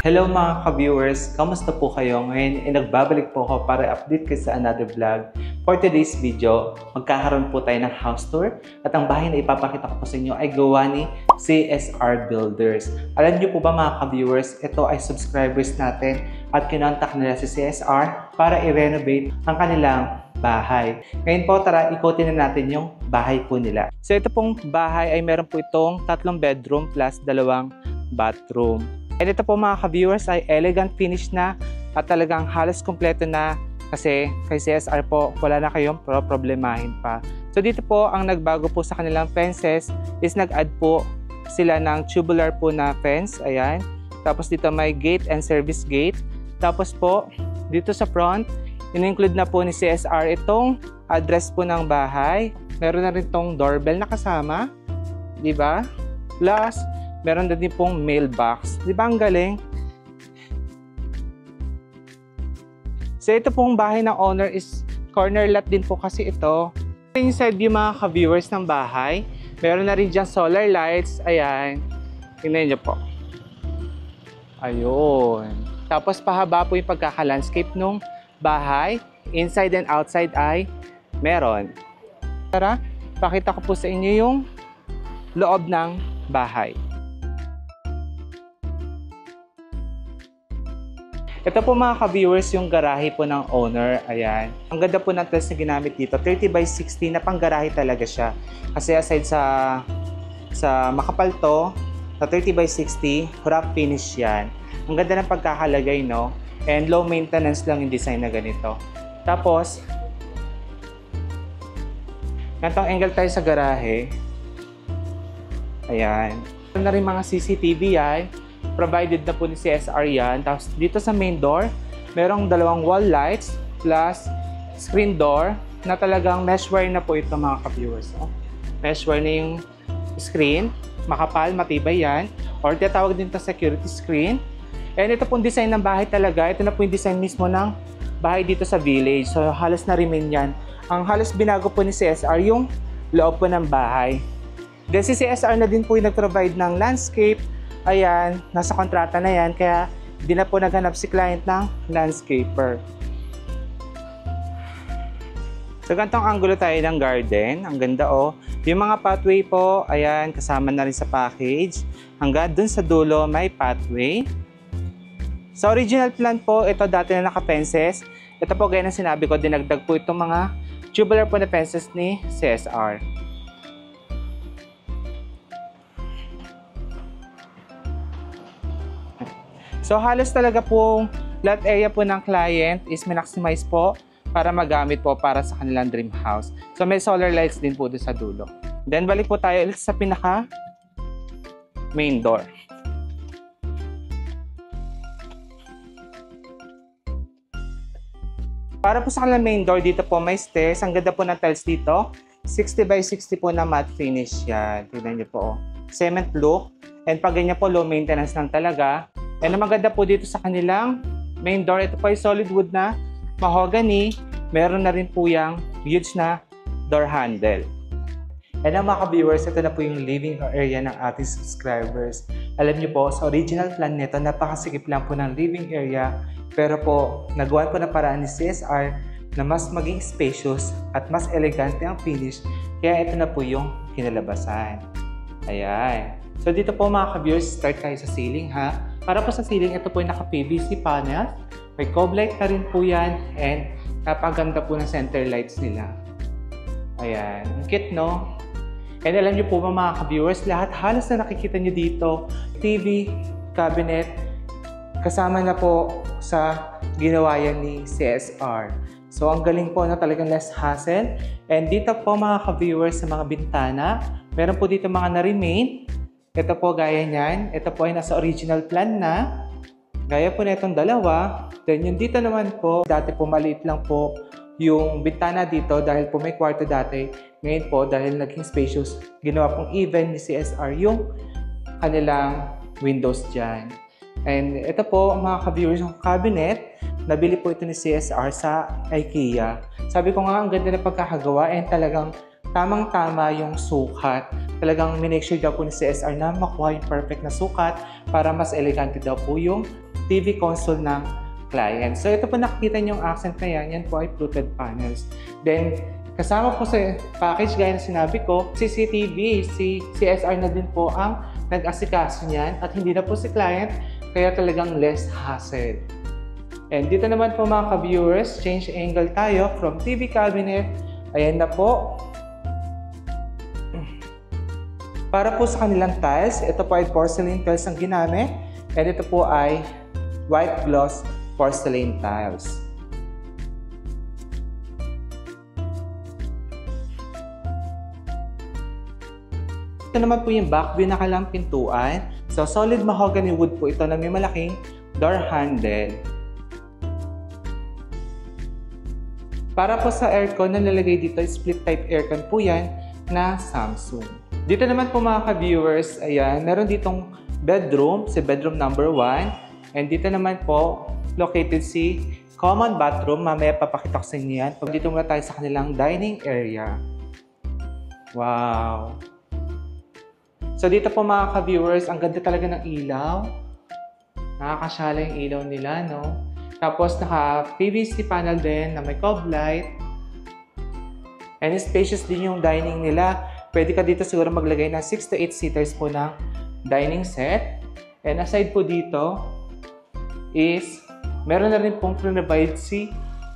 Hello mga ka-viewers! Kamusta po kayo? Ngayon nagbabalik po ako para update kayo sa another vlog. For today's video, magkakaroon po tayo ng house tour at ang bahay na ipapakita ko po sa inyo ay gawa ni CSR Builders. Alam niyo po ba mga ka-viewers, ito ay subscribers natin at kinontak nila si CSR para i-renovate ang kanilang bahay. Ngayon po, tara ikutin na natin yung bahay po nila. So ito pong bahay ay meron po itong 3 bedroom plus 2 bathroom. And ito po mga ka-viewers ay elegant finish na at talagang halos kompleto na kasi kay CSR po wala na kayong problemahin pa. So dito po ang nagbago po sa kanilang fences is nag-add po sila ng tubular po na fence. Ayan. Tapos dito may gate and service gate. Tapos po dito sa front, in-include na po ni CSR itong address po ng bahay. Meron na rin itong doorbell na kasama. Diba? Plus, meron na din pong mailbox. Di ba ang galing? So ito pong bahay ng owner is corner lot din po kasi ito. Inside yung mga ka-viewers ng bahay, meron na rin dyan solar lights. Ayan. Tingnan nyo po. Ayun. Tapos pahaba po yung pagkaka-landscape ng bahay. Inside and outside ay meron. Tara, pakita ko po sa inyo yung loob ng bahay. Ito po mga ka-viewers yung garahe po ng owner. Ayan. Ang ganda po ng tiles na ginamit dito. 30 by 60 na pang garahe talaga siya. Kasi aside sa makapal to, na 30 by 60, rough finish yan. Ang ganda ng pagkakalagay, no? And low maintenance lang yung design na ganito. Tapos, ganitong angle tayo sa garahe. Ayan. Meron na rin mga CCTV yan. Provided na po ni CSR yan. Tapos dito sa main door, merong 2 wall lights plus screen door na talagang mesh wire na po ito mga ka-viewers. Oh. Mesh wire na yung screen. Makapal, matibay yan. Or tinatawag din ito security screen. And ito pong design ng bahay talaga. Ito na po yung design mismo ng bahay dito sa village. So halos na remain yan. Ang halos binago po ni CSR yung loob po ng bahay. Then si CSR na din po yung nag-provide ng landscape. Ayan, nasa kontrata na yan, kaya di na po naghanap si client ng landscaper. So, gantong angulo tayo ng garden. Ang ganda oh. Yung mga pathway po, ayan, kasama na rin sa package. Hanggang dun sa dulo, may pathway. Sa original plan po, ito dati na naka-fences. Ito po, gaya ng sinabi ko, dinagdag po itong mga tubular po na fences ni CSR. So halos talaga pong lot area po ng client is maximize po para magamit po para sa kanilang dream house. So may solar lights din po doon sa dulo. Then balik po tayo ulit sa pinaka main door. Para po sa kanilang main door, dito po may stairs. Ang ganda po ng tiles dito. 60 by 60 po na matte finish yan. Tignan niyo po. Cement look. And pag ganyan po, low maintenance lang talaga. And ang maganda po dito sa kanilang main door, ito po ay solid wood na mahogany. Meron na rin po yung huge na door handle. And ang mga ka-viewers, ito na po yung living area ng ating subscribers. Alam niyo po, sa original plan nito, napakasikip lang po ng living area. Pero po, nagawa po na paraan ni CSR na mas maging spacious at mas elegante ang finish. Kaya ito na po yung kinalabasan. Ayan. So dito po mga ka-viewers, start tayo sa ceiling ha. Para po sa ceiling, ito po yung naka-PVC panel. May cove light na rin po yan. And napaganda po ng center lights nila. Ayan. Ang cute, no? And alam niyo po ba mga ka-viewers, lahat halos na nakikita niyo dito, TV, cabinet, kasama na po sa ginawa yan ni CSR. So ang galing po na talagang less hassle. And dito po mga ka-viewers sa mga bintana, meron po dito mga na-remain. Ito po gaya niyan. Ito po ay nasa original plan na. Gaya po na itong dalawa. Then yung dito naman po, dati po maliit lang po yung bintana dito dahil po may kwarto dati. Ngayon po dahil naging spacious, ginawa pong even ni CSR yung kanilang windows dyan. And ito po mga ka-viewers, yung cabinet. Nabili po ito ni CSR sa IKEA. Sabi ko nga ang ganda na pagkakagawa and talagang tamang-tama yung sukat. Talagang minake sure daw po ni CSR na makuha yung perfect na sukat para mas elegante daw po yung TV console ng client. So ito po nakikita niyo yung accent na yan po ay fluted panels. Then kasama po sa package gaya na sinabi ko, CCTV, si CSR na din po ang nag-asikaso niyan at hindi na po si client, kaya talagang less hassle. And dito naman po mga ka-viewers, change angle tayo from TV cabinet. Ayan na po. Para po sa kanilang tiles, ito po ay porcelain tiles ang ginamit. And ito po ay white gloss porcelain tiles. Ito naman po yung back view na kanilang pintuan. So solid mahogany wood po ito na may malaking door handle. Para po sa aircon na nalagay dito, split type aircon po yan na Samsung. Dito naman po mga ka-viewers, ayan, meron ditong bedroom, si bedroom number 1. And dito naman po, located si common bathroom. Mamaya papakita ko sa inyo yan. Pag dito muna tayo sa kanilang dining area. Wow! So dito po mga ka-viewers, ang ganda talaga ng ilaw. Nakakasyala yung ilaw nila, no? Tapos naka-PVC panel din na may cob light. And spacious din yung dining nila. Pwede ka dito siguro maglagay ng 6 to 8 seaters po ng dining set. And aside po dito is meron na rin pong provide si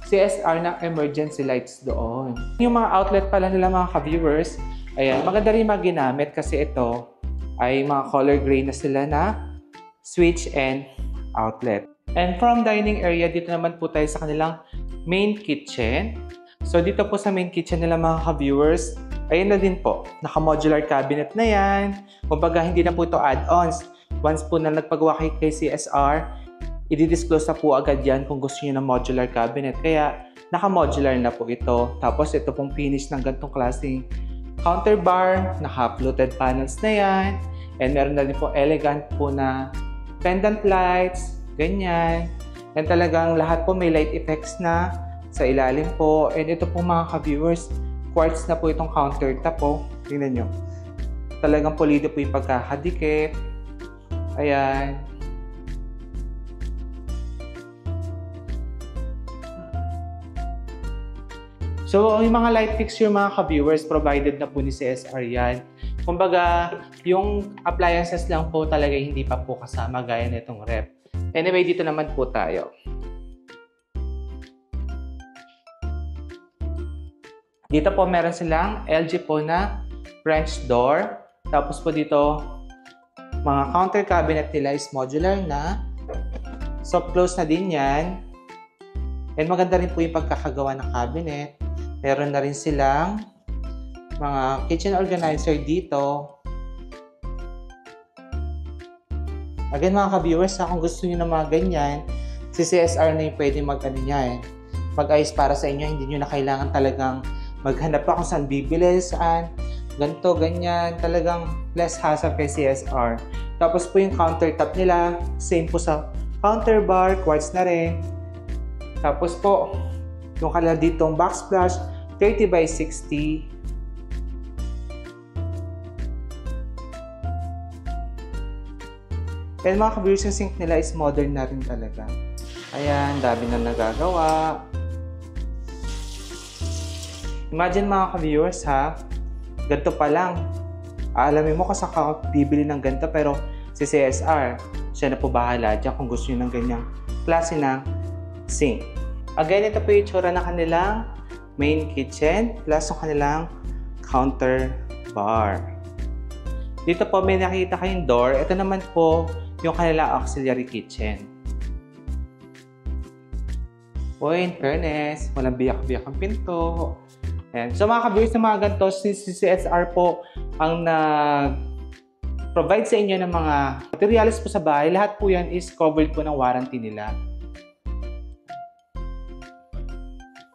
CSR ng emergency lights doon. Yung mga outlet pala nila mga ka-viewers, ayan, maganda rin mga ginamit kasi ito ay mga color gray na sila na switch and outlet. And from dining area, dito naman po tayo sa kanilang main kitchen. So dito po sa main kitchen nila mga ka-viewers, ayun na din po, naka-modular cabinet na yan. Kumbaga hindi na po ito add-ons. Once po na nagpagawa kay CSR, i-disclose na po agad yan kung gusto niyo ng modular cabinet. Kaya naka-modular na po ito. Tapos ito pong finish ng ganitong klaseng counter bar, naka-fluted panels na yan. And meron na din po elegant po na pendant lights, ganyan. And talagang lahat po may light effects na sa ilalim po. And ito po mga ka-viewers, quartz na po itong countertop po. Tingnan nyo. Talagang pulido po yung pagkakadikit. Ayan. So, yung mga light fixture mga ka-viewers, provided na po ni CSR yan. Kumbaga, yung appliances lang po talaga hindi pa po kasama gaya nitong ref. Anyway, dito naman po tayo. Dito po meron silang LG po na French door. Tapos po dito, mga counter cabinet nila is modular na. Soft close na din yan. And maganda rin po yung pagkakagawa ng cabinet. Meron na rin silang mga kitchen organizer dito. Again mga ka-viewers, kung gusto niyo ng mga ganyan, si CSR na yung pwede mag-ano niyan. Mag-ayos para sa inyo, hindi niyo na kailangan talagang maghanap pa kung saan bibili, saan, ganito, ganyan. Talagang less hassle kay CSR. Tapos po yung countertop nila, same po sa counter bar, quartz na rin. Tapos po, yung kala ditong backsplash, 30 by 60. And mga ka-viewers, yung sink nila is modern na rin talaga. Ayan, dami na nagagawa. Imagine mga ka-viewers ha, ganito pa lang. Alamin mo kung saan ka bibili ng ganito, pero si CSR, siya na po bahala dyan kung gusto nyo ng ganyang klase ng sink. Again, ito po yung itsura ng kanilang main kitchen plus yung kanilang counter bar. Dito po may nakita kayong door. Ito naman po yung kanilang auxiliary kitchen. Uy, in fairness, walang biyak-biyak ang pinto. Ayan. So mga ka-viewers ng mga ganito, si CSR po ang nag-provide sa inyo ng mga materials po sa bahay. Lahat po yan is covered po ng warranty nila.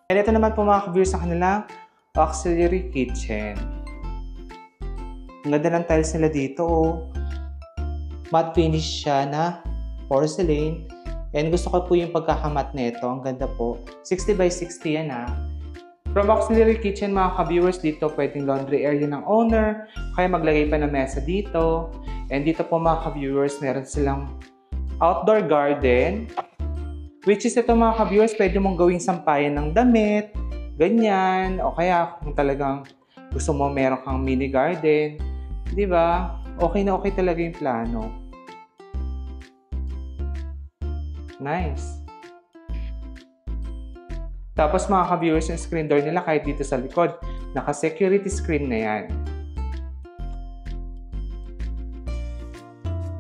And ito naman po mga ka-viewers sa kanilang auxiliary kitchen. Ang ganda ng tiles nila dito. Matte finish siya na porcelain. And gusto ko po yung pagkakamat nito. Ang ganda po. 60 by 60 yan ha. From auxiliary kitchen mga ka-viewers, dito pwedeng laundry area ng owner. Kaya maglagay pa ng mesa dito. And dito po mga ka-viewers, meron silang outdoor garden, which is ito mga ka-viewers, pwede mong gawing sampayan ng damit, ganyan, o kaya kung talagang gusto mo meron kang mini garden, di ba? Okay na okay talaga yung plano. Nice. Tapos mga ka-viewers, yung screen door nila kahit dito sa likod, naka-security screen na yan.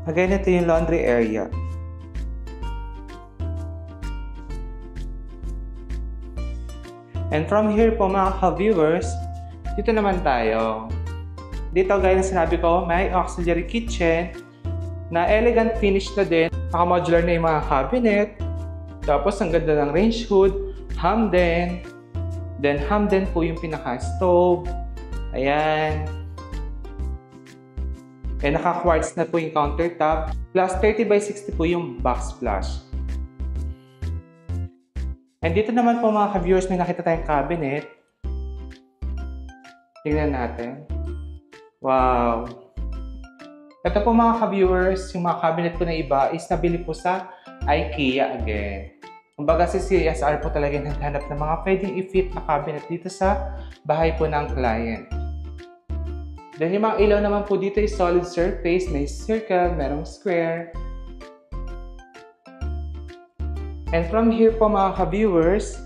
Again, ito yung laundry area. And from here po mga ka-viewers, dito naman tayo. Dito gaya na sinabi ko, may auxiliary kitchen na elegant finish na din. Naka-modular na yung mga cabinet. Tapos ang ganda ng range hood, hamden. Then hamden po yung pinaka-stove. Ayan. And naka-quartz na po yung countertop. Plus 30 by 60 po yung backsplash. And dito naman po mga ka-viewers, may nakita tayong cabinet. Tingnan natin. Wow! Ito po mga ka-viewers, yung mga cabinet po na iba is nabili po sa IKEA again. Kumbaga si CSR po talaga naghanap ng mga pwedeng i-fit na cabinet dito sa bahay po ng client. Then yung mga ilaw naman po dito is solid surface, may circle, merong square. And from here po mga ka-viewers,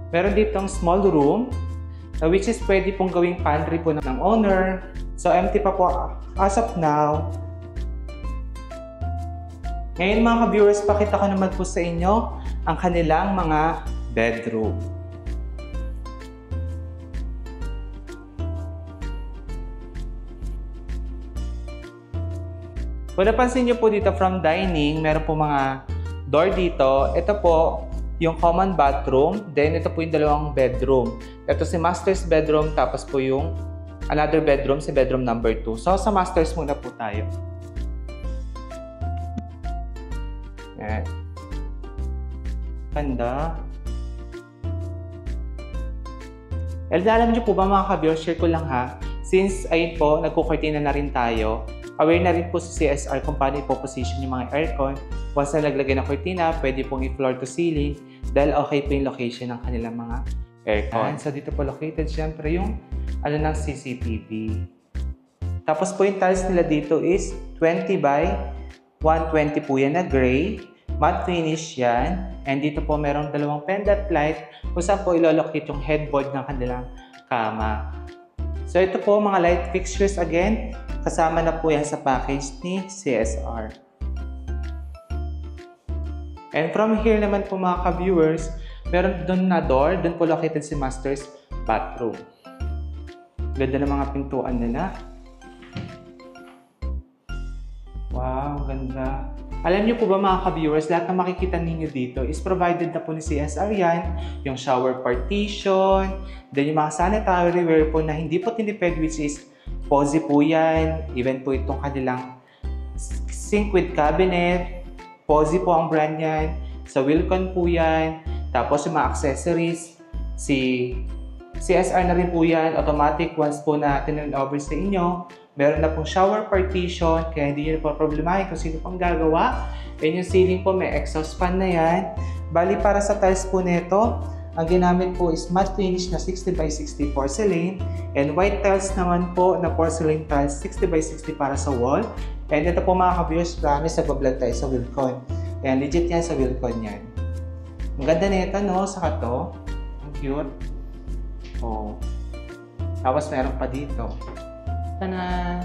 meron ditong small room, which is pwede pong gawing pantry po ng owner. So empty pa po as of now. Ngayon mga ka-viewers, pakita ko naman po sa inyo ang kanilang mga bedroom. Kung napansin nyo po dito from dining, meron po mga door dito. Ito po yung common bathroom. Then ito po yung dalawang bedroom. Ito si master's bedroom, tapos po yung another bedroom, si bedroom number 2. So sa master's muna po tayo. Yan. Ganda. Alam nyo po ba mga ka-viewers, share ko lang ha. Since ayun po, nagkukurtina na rin tayo. Aware na rin po si CSR kung paano ipoposition yung mga aircon. Once na naglagay ng kurtina, pwede pong i-floor to ceiling dahil okay po yung location ng kanilang mga aircon. So dito po located syempre yung ng CCTV. Tapos po yung tiles nila dito is 20 by 120 po yan na gray. Matte finish yan. And dito po merong dalawang pendant light kung saan po ilolocate yung headboard ng kanilang kama. So ito po mga light fixtures again. Kasama na po yan sa package ni CSR. And from here naman po mga ka-viewers, meron doon na door, doon po located si master's bathroom. Ganda ng mga pintuan nila. Wow, ganda. Alam niyo po ba mga ka-viewers, lahat na makikita ninyo dito is provided na po ni CSR yan. Yung shower partition, then yung mga sanitary ware po na hindi po tinipid, which is Posi po yan. Even po itong kanilang sink with cabinet. Posi po ang brand yan. Sa Wilcon po yan. Tapos yung mga accessories, si CSR na rin po yan. Automatic once po na turn over sa inyo. Meron na pong shower partition, kaya hindi nyo na po problemahin kung sino pang gagawa. And yung ceiling po, may exhaust fan na yan. Bali para sa tiles po nito, ang ginamit po is matte finish na 60 by 60 porcelain. And white tiles naman po na porcelain tiles 60 by 60 para sa wall. And ito po mga ka-viewers, promise nagbablog tayo sa Wilcon. Ayan, legit yan sa Wilcon yan. Ang ganda na ito, no? Saka to. Ang cute. Oh. Tapos meron pa dito. Tada!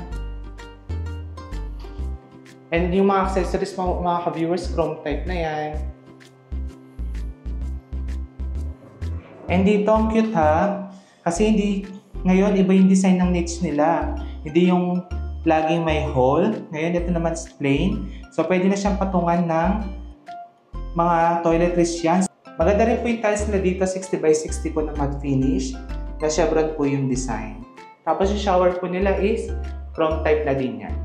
And yung mga accessories mga ka-viewers, chrome type na yan. And dito, ang cute ha. Kasi ngayon iba yung design ng niche nila. Hindi yung laging may hole. Ngayon, ito naman is plain. So, pwede na siyang patungan ng mga toiletries yan. Maganda rin po yung tiles nila dito, 60 by 60 po na matte finish. Na chevron po yung design. Tapos yung shower po nila is chrome type na din yan.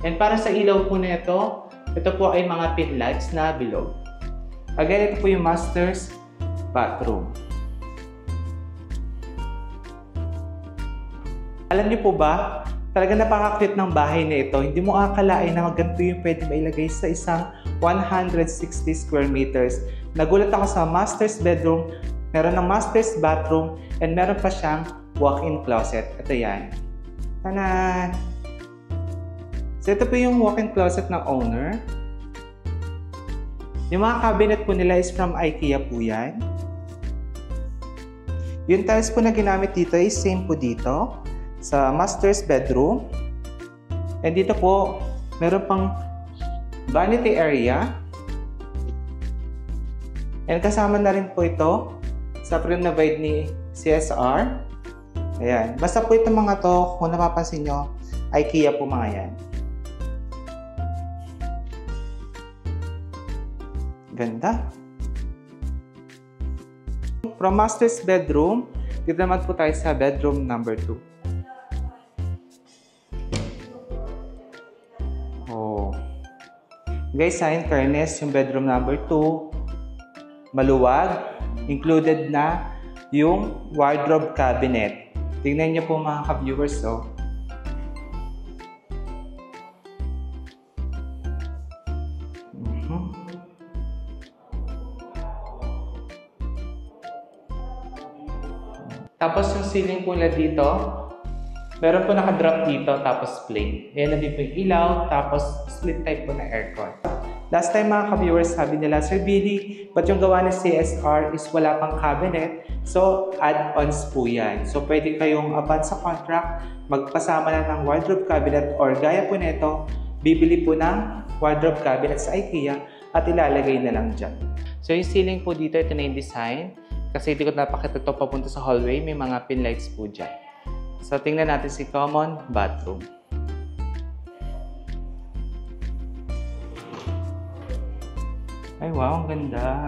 And para sa ilaw po na ito po ay mga pin lights na bilog. Again, ito po yung master's bathroom. Alam niyo po ba, Talaga napaka-cute ng bahay na ito. Hindi mo akalain na ganito yung pwede mailagay sa isang 160 square meters. Nagulat ako sa master's bedroom, meron ng master's bathroom, and meron pa siyang walk-in closet. Ito yan. Tanan! So ito po yung walk-in closet ng owner. Yung mga cabinet po nila is from IKEA po yan. Yung tiles po na ginamit dito is same po dito sa master's bedroom. And dito po, meron pang vanity area. And kasama na rin po ito sa renovate ni CSR. Ayan. Basta po itong mga to, kung napapansin nyo, IKEA po mga yan. Ganda. From master's bedroom, dito naman po tayo sa bedroom number 2. Oh. Guys, in fairness, yung bedroom number 2, maluwag. Included na yung wardrobe cabinet. Tingnan niyo po mga ka-viewers, oh. Tapos yung ceiling po nila dito, meron po naka-drop dito, tapos plain. Ayan na din po yung ilaw, tapos split type po na aircon. Last time mga ka-viewers, sabi nila, Sir Billy, ba't yung gawa ng CSR is wala pang cabinet? So, add-ons po yan. So, pwede kayong abad sa contract, magpasama na ng wardrobe cabinet or gaya po nito, bibili po ng wardrobe cabinet sa IKEA at ilalagay na lang dyan. So, yung ceiling po dito, ito na yung design. Kasi hindi ko napakita ito papunta sa hallway, may mga pin lights po dyan. So, tingnan natin si common bathroom. Ay, wow, ang ganda.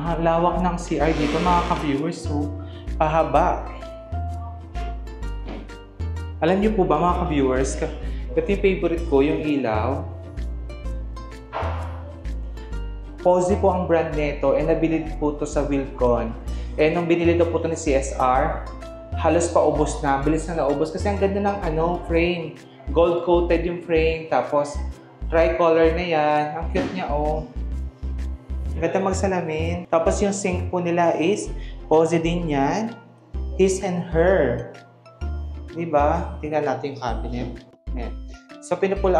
Ang lawak ng CR dito, mga ka-viewers. So, pahaba. Alam niyo po ba, mga ka-viewers, ito yung favorite ko, yung ilaw. Posy po ang brand nito and nabili po ito sa Wilcon. Eh, nung binili ito po ito ni CSR, halos paubos na. Bilis na naubos kasi ang ganda ng frame. Gold coated yung frame, tapos tricolor na yan. Ang cute niya, oh. Ang ganda magsalamin. Tapos yung sink po nila is posy din yan. His and her. Diba? Tingnan natin yung cabinet. Ayan. So, pinupul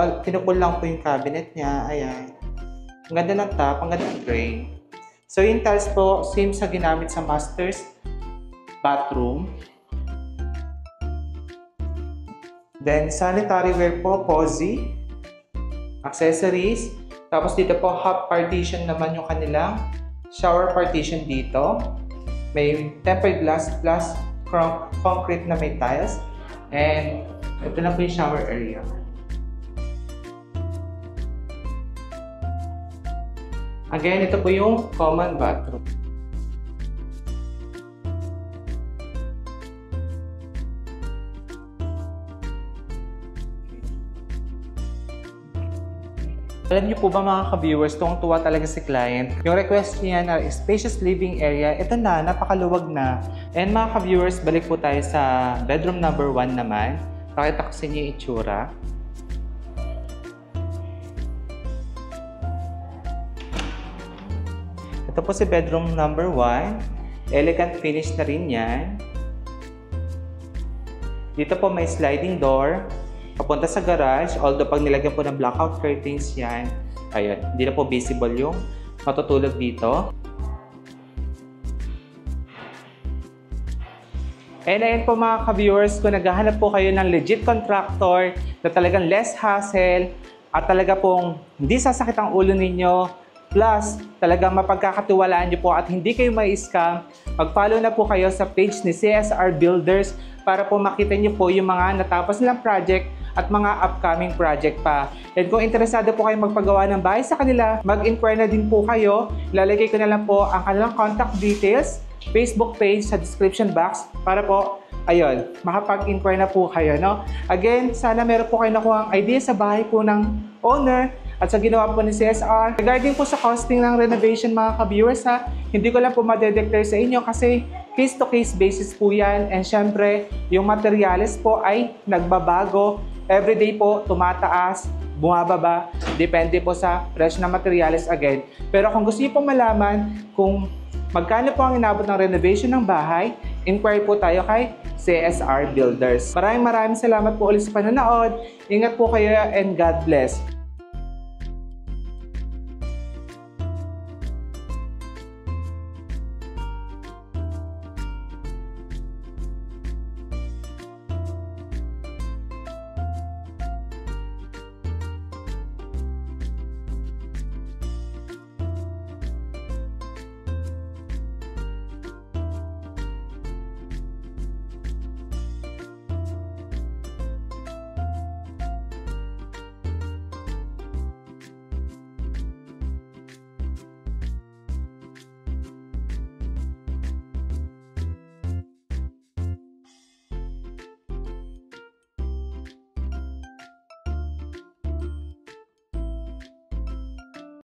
lang po yung cabinet niya. Ayan. Ang ganda ng top, ang ganda ng gray. So, yung tiles po, same sa ginamit sa master's bathroom. Then, sanitary ware po, posy. Accessories. Tapos dito po, half partition naman yung kanilang shower partition dito. May tempered glass plus concrete na may tiles. And ito na po yung shower area. Again, ito po yung common bathroom. Alam niyo po ba mga ka-viewers, tuwang-tuwa talaga si client. Yung request niya na spacious living area, ito na, napakaluwag na. And mga ka-viewers, balik po tayo sa bedroom number 1 naman. Pakita ko sa inyo yung itsura. Ito po si bedroom number 1. Elegant finish na rin yan. Dito po may sliding door. Papunta sa garage. Although pag nilagyan po ng blackout curtains yan, ayun, hindi na po visible yung matutulog dito. And ayun po mga ka-viewers, kung naghahanap po kayo ng legit contractor na talagang less hassle at talaga pong hindi sasakit ang ulo ninyo, plus, talagang mapagkakatiwalaan nyo po at hindi kayo mai-scam, mag-follow na po kayo sa page ni CSR Builders para po makita nyo po yung mga natapos nilang project at mga upcoming project pa. And kung interesado po kayo magpagawa ng bahay sa kanila, mag-inquire na din po kayo. Ilalagay ko na lang po ang kanilang contact details, Facebook page sa description box para po, ayun, makapag-inquire na po kayo, no? Again, sana meron po kayo nakuha ang idea sa bahay po ng owner at sa ginawa po ni CSR. Regarding po sa costing ng renovation mga ka-viewers, ha, hindi ko lang po madedeclare sa inyo kasi case-to-case basis po yan. And syempre, yung materials po ay nagbabago. Everyday po, tumataas, bumababa. Depende po sa presyo ng materials again. Pero kung gusto niyo pong malaman kung magkano po ang inabot ng renovation ng bahay, inquire po tayo kay CSR Builders. Maraming salamat po ulit sa panonood. Ingat po kayo and God bless.